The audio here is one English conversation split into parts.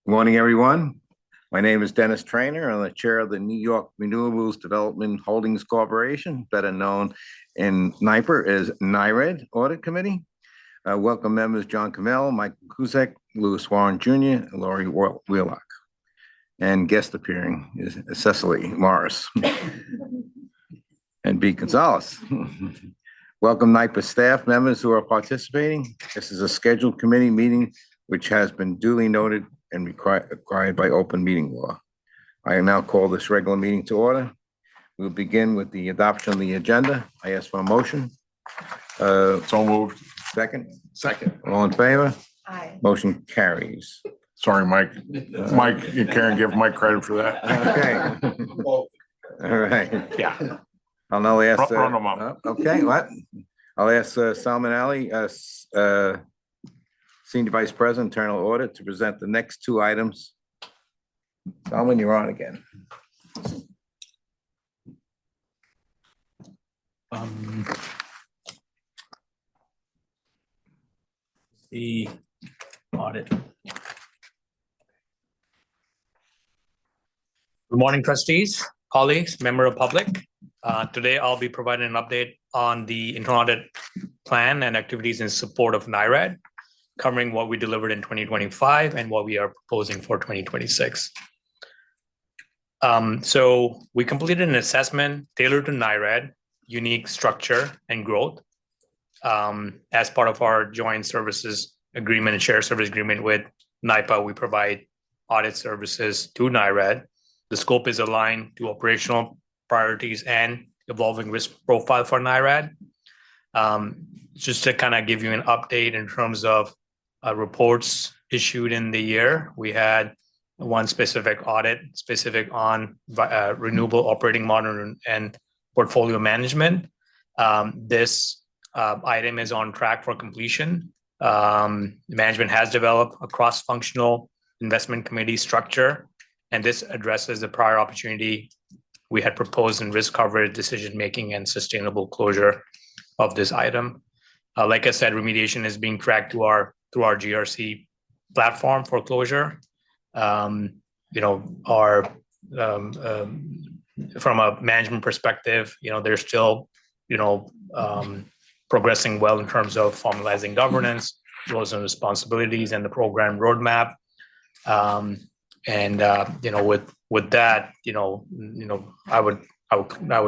Good morning, everyone. My name is Dennis Trainor. I'm the chair of the New York Renewables Development Holdings Corporation, better known in NYPA as NYRED Audit Committee. Welcome members John Koelmel, Michael Cusick, Lewis Warren Jr., and Laurie Wheelock. And guest appearing is Cecily Morris and B. Gonzalez. Welcome NYPA staff members who are participating. This is a scheduled committee meeting which has been duly noted and required by open meeting law. I now call this regular meeting to order. We'll begin with the adoption of the agenda. I ask for a motion. So moved. Second? Second. All in favor? Aye. Motion carries. Sorry, Mike. Mike, you can't give Mike credit for that. Okay. All right. Yeah. I'll now ask. Run them up. Okay, what? I'll ask Salman Ali, Senior Vice President, Internal Audit, to present the next two items. Salman, you're on again. The audit. Good morning, trustees, colleagues, member of public. Today, I'll be providing an update on the internal audit plan and activities in support of NYRED, covering what we delivered in 2025 and what we are proposing for 2026. So we completed an assessment tailored to NYRED, unique structure and growth. As part of our joint services agreement and shared service agreement with NYPA, we provide audit services to NYRED. The scope is aligned to operational priorities and evolving risk profile for NYRED. Just to kind of give you an update in terms of reports issued in the year, we had one specific audit specific on renewable operating model and portfolio management. This item is on track for completion. Management has developed a cross-functional investment committee structure, and this addresses the prior opportunity we had proposed in risk coverage, decision-making, and sustainable closure of this item. Like I said, remediation is being tracked through our GRC platform for closure. From a management perspective, they're still, progressing well in terms of formalizing governance, roles and responsibilities, and the program roadmap. With that, I would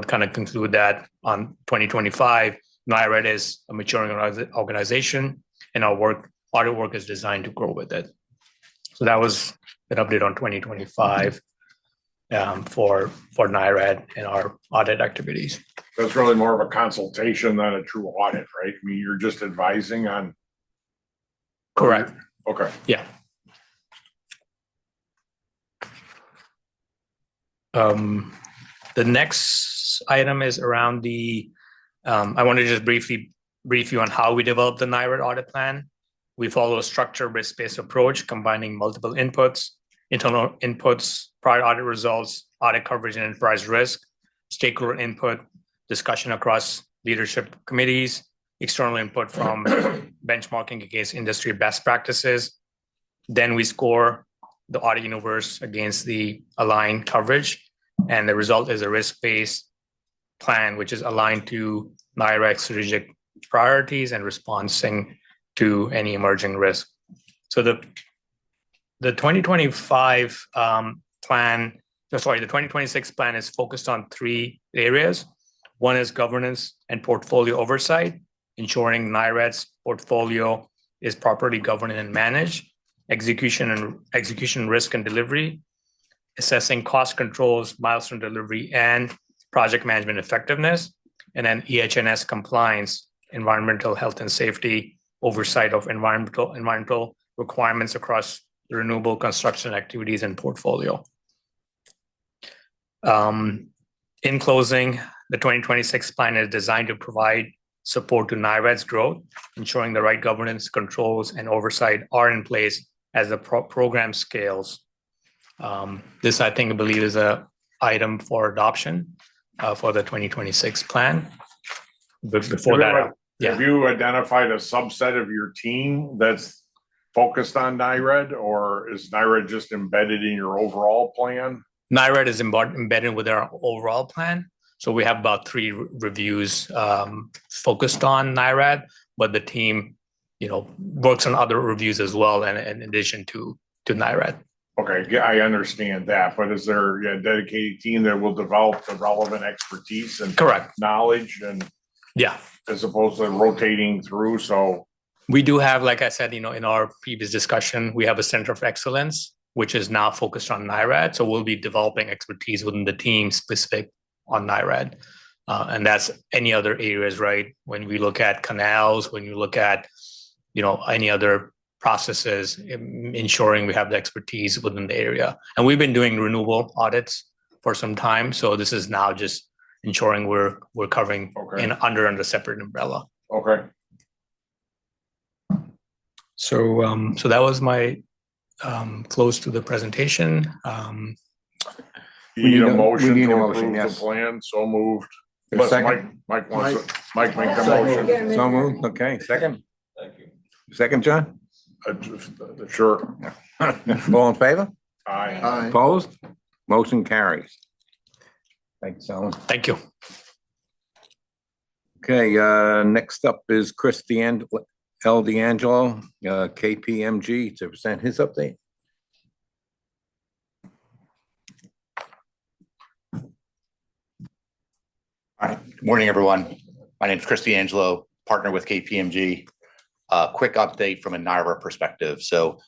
kind of conclude that on 2025, NYRED is a maturing organization, and our audit work is designed to grow with it. So that was an update on 2025 for NYRED and our audit activities. That's really more of a consultation than a true audit, right? I mean, you're just advising on. Correct. Okay. Yeah. The next item is around I want to just briefly brief you on how we developed the NYRED audit plan. We follow a structured risk-based approach, combining multiple inputs, internal inputs, prior audit results, audit coverage and enterprise risk, stakeholder input, discussion across leadership committees, external input from benchmarking against industry best practices. Then we score the audit universe against the aligned coverage, and the result is a risk-based plan, which is aligned to NYRED's strategic priorities and responding to any emerging risk. So the 2026 plan is focused on three areas. One is governance and portfolio oversight, ensuring NYRED's portfolio is properly governed and managed, execution risk and delivery, assessing cost controls, milestone delivery, and project management effectiveness, and then EH&S compliance, environmental health and safety, oversight of environmental requirements across the renewable construction activities and portfolio. In closing, the 2026 plan is designed to provide support to NYRED's growth, ensuring the right governance, controls, and oversight are in place as the program scales. This, I believe, is a item for adoption for the 2026 plan. Before that, Have you identified a subset of your team that's focused on NYRED, or is NYRED just embedded in your overall plan? NYRED is embedded with our overall plan. So we have about 3 reviews focused on NYRED, but the team, works on other reviews as well, and in addition to NYRED. Okay, yeah, I understand that, but is there a dedicated team that will develop the relevant expertise and Correct. knowledge, and Yeah. as opposed to rotating through? So We do have, like I said, in our previous discussion, we have a center of excellence, which is now focused on NYRED. So we'll be developing expertise within the team specific on NYRED. And that's any other areas, right? When we look at canals, when you look at, any other processes, ensuring we have the expertise within the area. And we've been doing renewable audits for some time. So this is now just ensuring we're covering under a separate umbrella. okay. So that was my close to the presentation. You need a motion need a to motion, approve the yes. plan, so moved. A Unless second? Mike wants to, Mike make the motion. So moved, okay, second? Thank you. Second, John? Sure. All in favor? Aye. Opposed? Motion carries. Thanks, Salman. Thank you. Okay, next up is Chris L. D'Angelo, KPMG, to present his update. All right, good morning, everyone. My name is Chris D'Angelo, partner with KPMG. Quick update from a NYRA perspective. So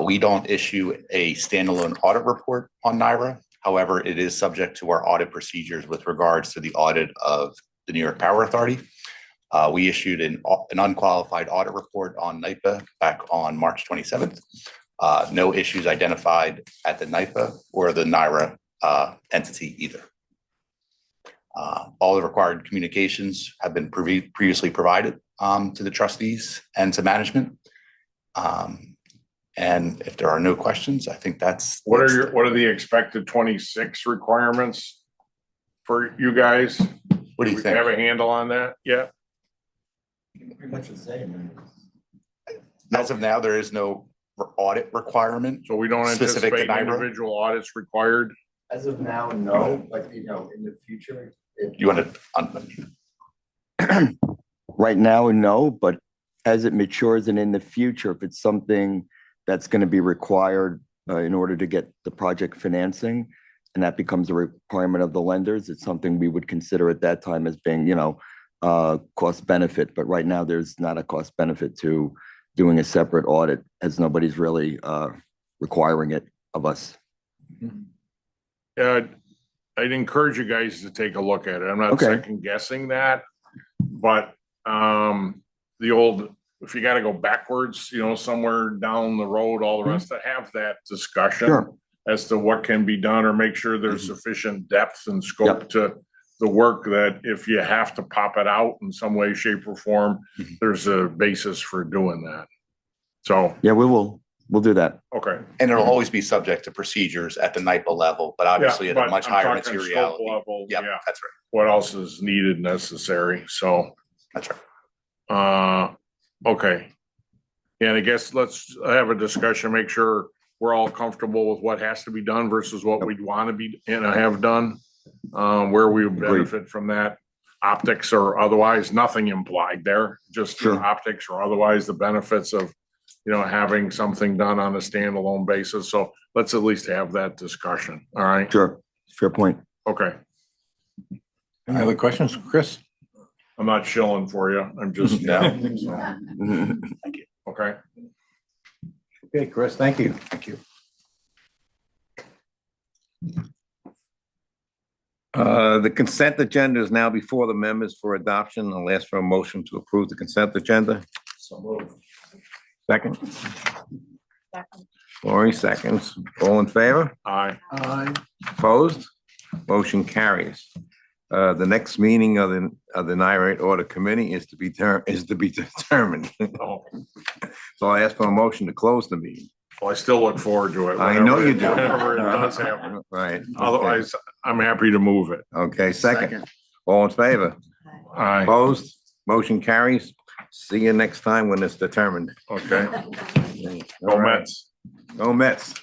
we don't issue a standalone audit report on NYRA. However, it is subject to our audit procedures with regards to the audit of the New York Power Authority. We issued an unqualified audit report on NYPA back on March 27th. No issues identified at the NYPA or the NYRA entity either. All the required communications have been previously provided to the trustees and to management. And if there are no questions, I think that's. What are the expected 26 requirements for you guys? What do you think? Have a handle on that yet? Pretty much the same. As of now, there is no audit requirement. So we don't Specific to anticipate NYRA? individual audits required? As of now, no, but in the future. You want to? Right now, no, but as it matures and in the future, if it's something that's going to be required in order to get the project financing, and that becomes a requirement of the lenders, it's something we would consider at that time as being, cost benefit. But right now, there's not a cost benefit to doing a separate audit, as nobody's really requiring it of us. I'd encourage you guys to take a look at it. I'm not Okay. second guessing that, but if you got to go backwards, somewhere down the road, all the rest to have that discussion Sure. as to what can be done, or make sure there's sufficient depth and scope to the work, that if you have to pop it out in some way, shape, or form, there's a basis for doing that. So, Yeah, we'll do that. okay. And it'll always be subject to procedures at the NYPA level, but obviously at but a much I'm higher talking materiality. scope level, Yep, yeah. that's right. What else is needed, necessary, so. That's right. Okay. And I guess let's have a discussion, make sure we're all comfortable with what has to be done versus what we'd want to be and have done. Where we would benefit from that, optics or otherwise, nothing implied there, just Sure. optics or otherwise, the benefits of, having something done on a standalone basis. So let's at least have that discussion. All right. Sure. Fair point. Okay. Any other questions, Chris? I'm not shilling for you. I'm just. No. Okay. Okay, Chris, thank you. Thank you. The consent agenda is now before the members for adoption. I'll ask for a motion to approve the consent agenda. So moved. Second. Laurie seconds. All in favor? Aye. Opposed? Motion carries. The next meeting of the NYRED Audit Committee is to be determined. Oh, So I ask for a motion to close the meeting. well, I still look forward to it. I know you do. Whenever it does happen. Right. Otherwise, I'm happy to move it. Okay, second. All in favor? Aye. Opposed? Motion carries. See you next time when it's determined. Okay. Go Mets. Go Mets.